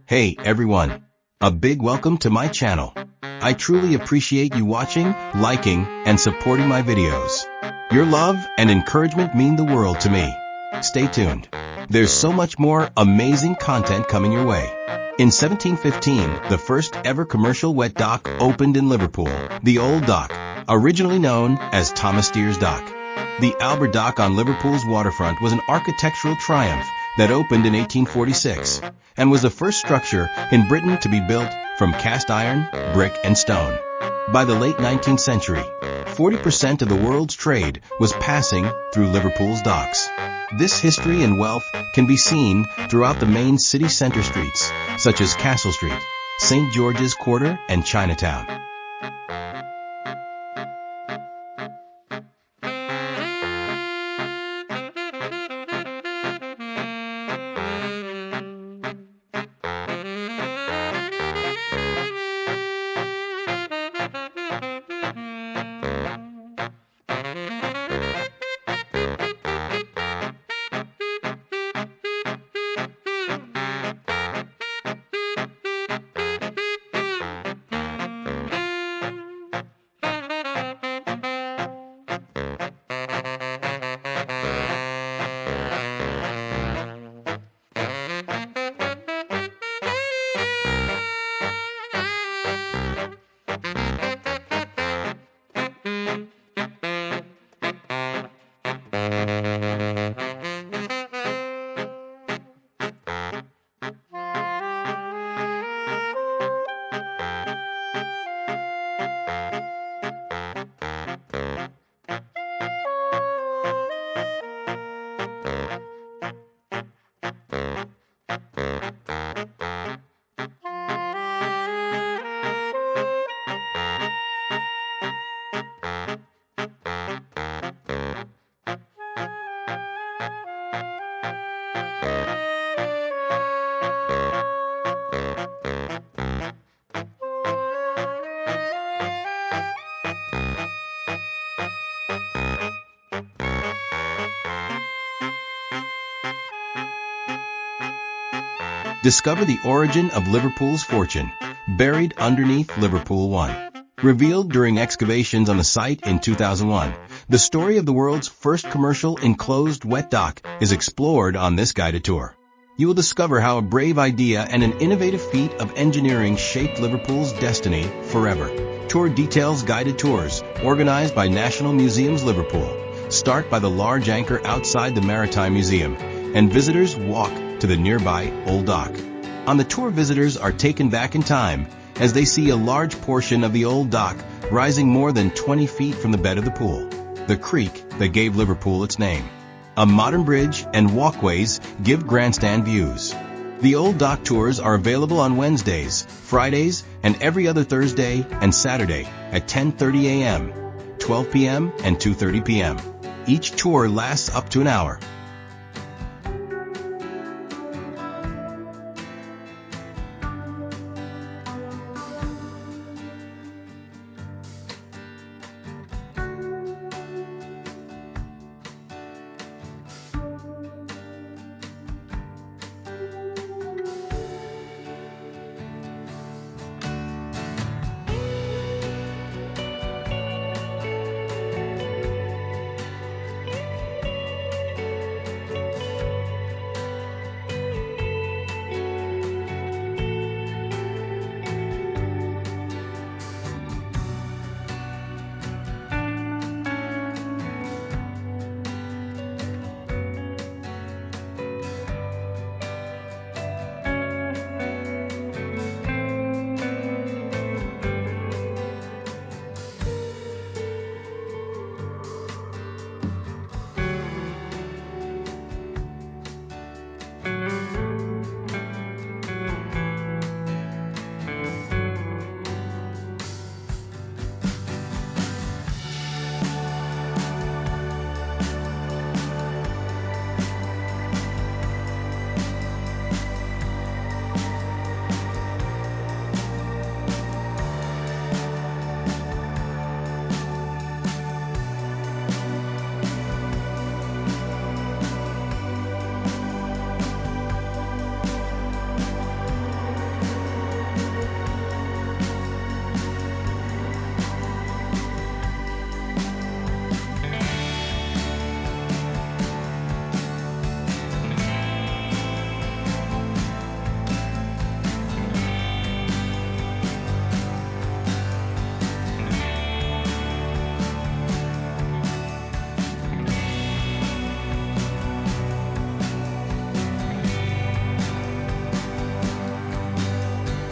Hey everyone! A big welcome to my channel. I truly appreciate you watching, liking, and supporting my videos. Your love and encouragement mean the world to me. Stay tuned. There's so much more amazing content coming your way. In 1715, the first ever commercial wet dock opened in Liverpool, the Old Dock, originally known as Thomas Steers Dock. The Albert Dock on Liverpool's waterfront was an architectural triumph that opened in 1846 and was the first structure in Britain to be built from cast iron, brick, and stone. By the late 19th century, 40% of the world's trade was passing through Liverpool's docks. This history and wealth can be seen throughout the main city center streets, such as Castle Street, St. George's Quarter, and Chinatown. Discover the origin of Liverpool's fortune, buried underneath Liverpool 1. Revealed during excavations on the site in 2001, the story of the world's first commercial enclosed wet dock is explored on this guided tour. You will discover how a brave idea and an innovative feat of engineering shaped Liverpool's destiny forever. Tour details guided tours, organized by National Museums Liverpool. Start by the large anchor outside the Maritime Museum, and visitors walk to the nearby Old Dock. On the tour, visitors are taken back in time as they see a large portion of the Old Dock rising more than 20 feet from the bed of the pool, the creek that gave Liverpool its name. A modern bridge and walkways give grandstand views. The Old Dock tours are available on Wednesdays, Fridays, and every other Thursday and Saturday at 10:30 a.m., 12 p.m., and 2:30 p.m. Each tour lasts up to an hour.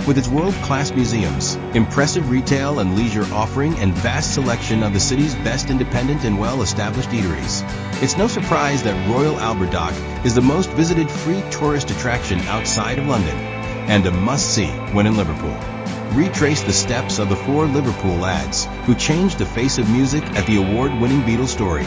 With its world-class museums, impressive retail and leisure offering, and vast selection of the city's best independent and well-established eateries, it's no surprise that Royal Albert Dock is the most visited free tourist attraction outside of London, and a must-see when in Liverpool. Retrace the steps of the four Liverpool lads who changed the face of music at the award-winning Beatles story,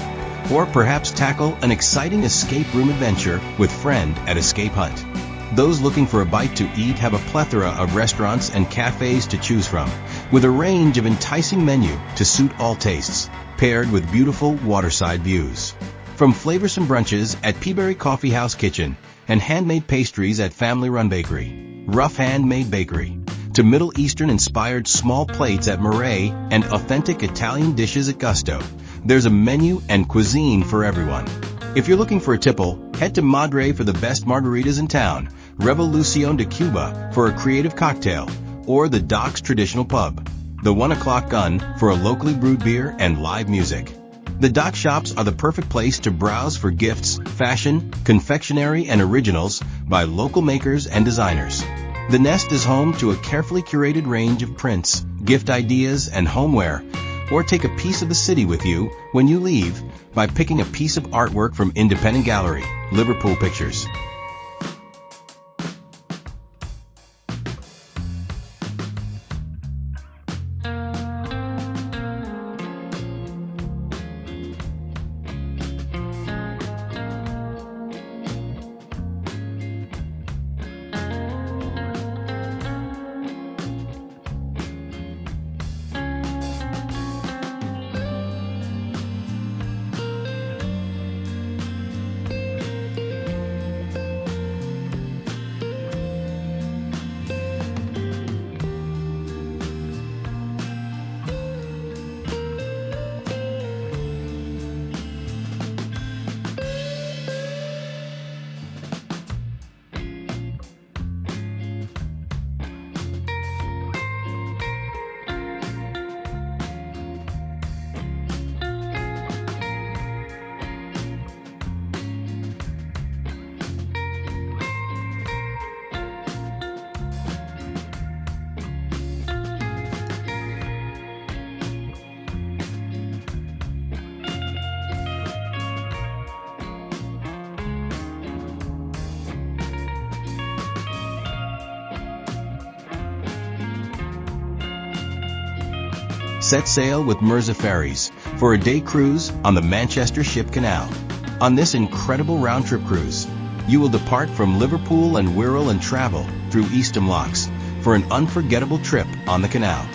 or perhaps tackle an exciting escape room adventure with Friend at Escape Hunt. Those looking for a bite to eat have a plethora of restaurants and cafes to choose from, with a range of enticing menu to suit all tastes, paired with beautiful waterside views. From flavorsome brunches at Peaberry Coffee House Kitchen and handmade pastries at Family Run Bakery, Rough Handmade Bakery, to Middle Eastern-inspired small plates at Murray and authentic Italian dishes at Gusto, there's a menu and cuisine for everyone. If you're looking for a tipple, head to Madre for the best margaritas in town, Revolucion de Cuba for a creative cocktail, or the Docks Traditional Pub, the 1 o'clock gun for a locally brewed beer and live music. The Dock shops are the perfect place to browse for gifts, fashion, confectionery, and originals by local makers and designers. The Nest is home to a carefully curated range of prints, gift ideas, and homeware. Or take a piece of the city with you when you leave by picking a piece of artwork from Independent Gallery, Liverpool Pictures. Set sail with Mersey Ferries for a day cruise on the Manchester Ship Canal. On this incredible round-trip cruise, you will depart from Liverpool and Wirral and travel through Eastham Locks for an unforgettable trip on the canal.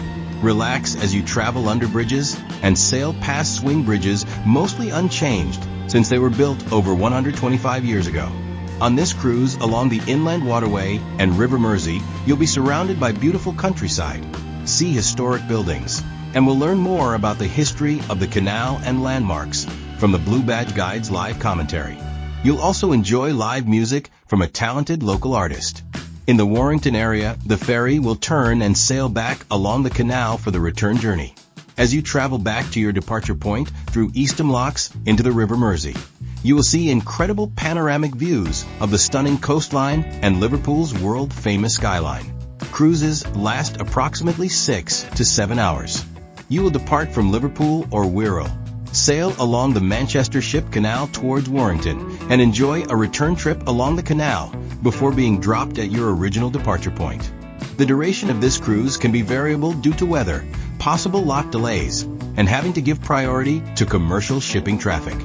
Relax as you travel under bridges and sail past swing bridges mostly unchanged since they were built over 125 years ago. On this cruise along the Inland Waterway and River Mersey, you'll be surrounded by beautiful countryside, see historic buildings, and will learn more about the history of the canal and landmarks from the Blue Badge Guide's live commentary. You'll also enjoy live music from a talented local artist. In the Warrington area, the ferry will turn and sail back along the canal for the return journey. As you travel back to your departure point through Eastham Locks into the River Mersey, you will see incredible panoramic views of the stunning coastline and Liverpool's world-famous skyline. Cruises last approximately 6 to 7 hours. You will depart from Liverpool or Wirral, sail along the Manchester Ship Canal towards Warrington, and enjoy a return trip along the canal before being dropped at your original departure point. The duration of this cruise can be variable due to weather, possible lock delays, and having to give priority to commercial shipping traffic.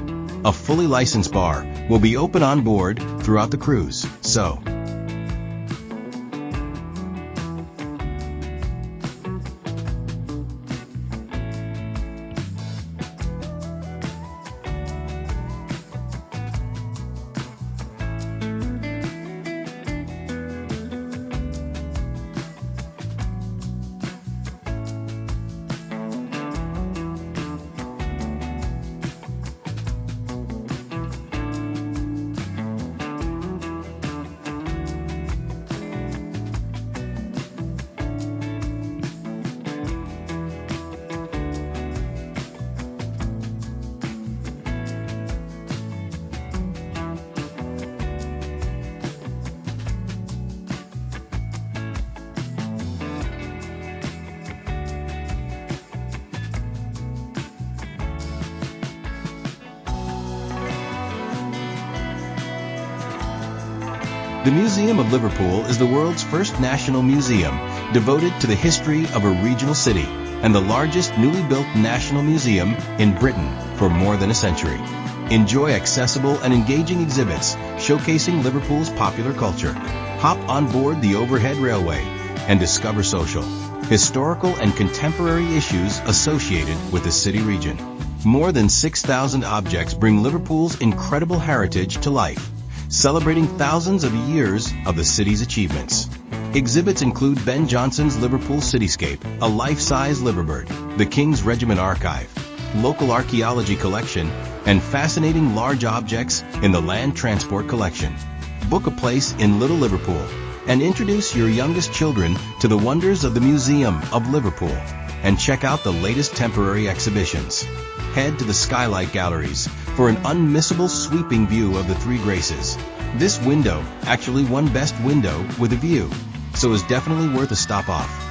A fully licensed bar will be open on board throughout the cruise, so The Museum of Liverpool is the world's first national museum devoted to the history of a regional city and the largest newly built national museum in Britain for more than a century. Enjoy accessible and engaging exhibits showcasing Liverpool's popular culture. Hop on board the overhead railway and discover social, historical, and contemporary issues associated with the city region. More than 6,000 objects bring Liverpool's incredible heritage to life, celebrating thousands of years of the city's achievements. Exhibits include Ben Jonson's Liverpool Cityscape, a life-size liverbird, the King's Regiment Archive, local archaeology collection, and fascinating large objects in the Land Transport collection. Book a place in Little Liverpool and introduce your youngest children to the wonders of the Museum of Liverpool and check out the latest temporary exhibitions. Head to the Skylight Galleries for an unmissable sweeping view of the Three Graces. This window actually won Best Window with a View, so is definitely worth a stop off.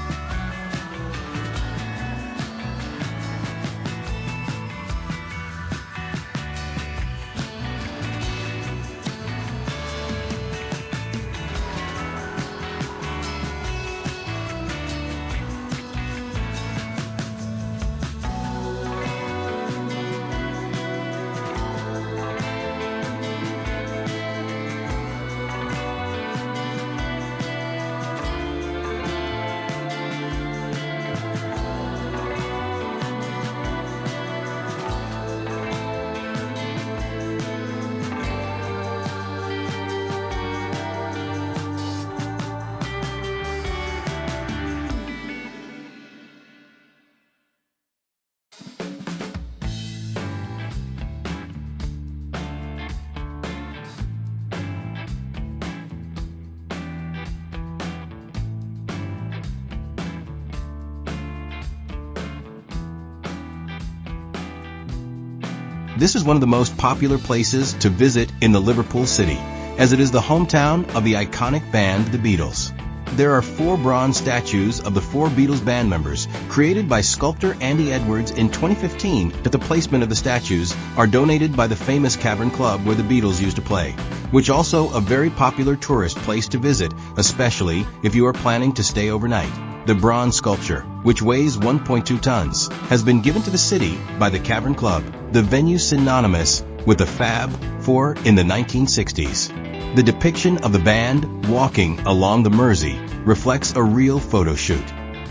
This is one of the most popular places to visit in the Liverpool city, as it is the hometown of the iconic band The Beatles. There are 4 bronze statues of the 4 Beatles band members created by sculptor Andy Edwards in 2015. But the placement of the statues are donated by the famous Cavern Club where the Beatles used to play, which also a very popular tourist place to visit, especially if you are planning to stay overnight. The bronze sculpture, which weighs 1.2 tons, has been given to the city by the Cavern Club, the venue synonymous with the Fab Four in the 1960s. The depiction of the band walking along the Mersey reflects a real photo shoot.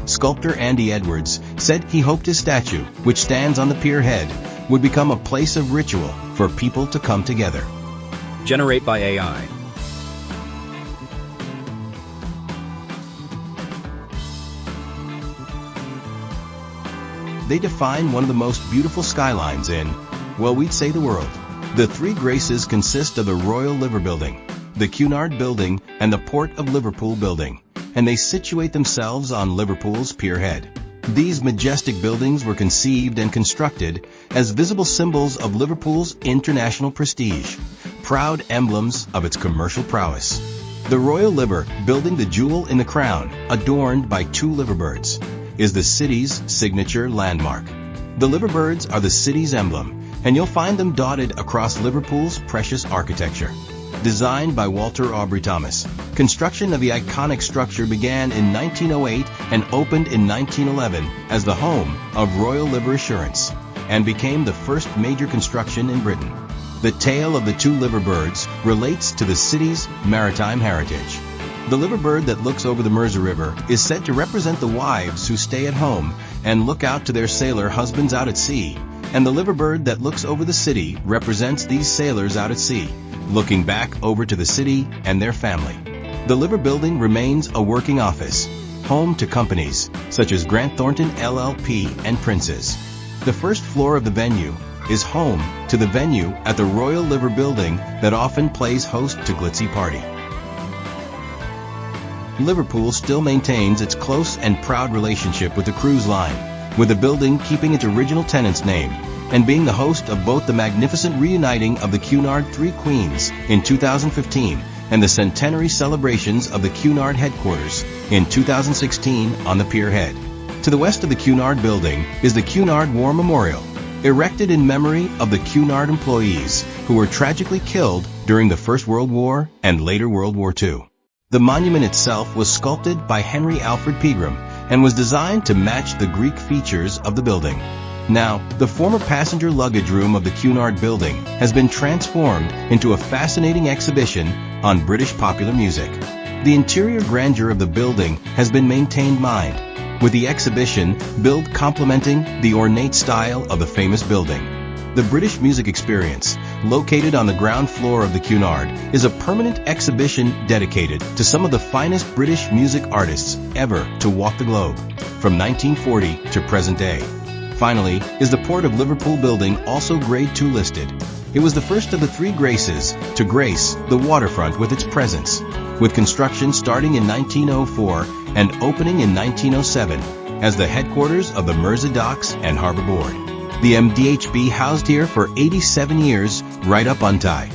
Sculptor Andy Edwards said he hoped his statue, which stands on the pier head, would become a place of ritual for people to come together. Generate by AI. They define one of the most beautiful skylines in, well, we'd say the world. The Three Graces consist of the Royal Liver Building, the Cunard Building, and the Port of Liverpool Building, and they situate themselves on Liverpool's pier head. These majestic buildings were conceived and constructed as visible symbols of Liverpool's international prestige, proud emblems of its commercial prowess. The Royal Liver Building, the jewel in the crown, adorned by 2 liverbirds, is the city's signature landmark. The liverbirds are the city's emblem, and you'll find them dotted across Liverpool's precious architecture. Designed by Walter Aubrey Thomas, construction of the iconic structure began in 1908 and opened in 1911 as the home of Royal Liver Assurance, and became the first major construction in Britain. The tale of the 2 liverbirds relates to the city's maritime heritage. The liverbird that looks over the Mersey River is said to represent the wives who stay at home and look out to their sailor husbands out at sea, and the liverbird that looks over the city represents these sailors out at sea, looking back over to the city and their family. The Liver Building remains a working office, home to companies such as Grant Thornton LLP and Prince's. The first floor of the venue is home to the venue at the Royal Liver Building that often plays host to glitzy party. Liverpool still maintains its close and proud relationship with the cruise line, with the building keeping its original tenant's name and being the host of both the magnificent reuniting of the Cunard Three Queens in 2015 and the centenary celebrations of the Cunard headquarters in 2016 on the pier head. To the west of the Cunard Building is the Cunard War Memorial, erected in memory of the Cunard employees who were tragically killed during the First World War and later World War II. The monument itself was sculpted by Henry Alfred Pegram and was designed to match the Greek features of the building. Now, the former passenger luggage room of the Cunard building has been transformed into a fascinating exhibition on British popular music. The interior grandeur of the building has been maintained, with the exhibition build complementing the ornate style of the famous building. The British Music Experience, located on the ground floor of the Cunard, is a permanent exhibition dedicated to some of the finest British music artists ever to walk the globe, from 1940 to present day. Finally, is the Port of Liverpool building, also Grade 2 listed. It was the first of the three graces to grace the waterfront with its presence, with construction starting in 1904 and opening in 1907 as the headquarters of the Mersey Docks and Harbour Board. The MDHB housed here for 87 years, right up until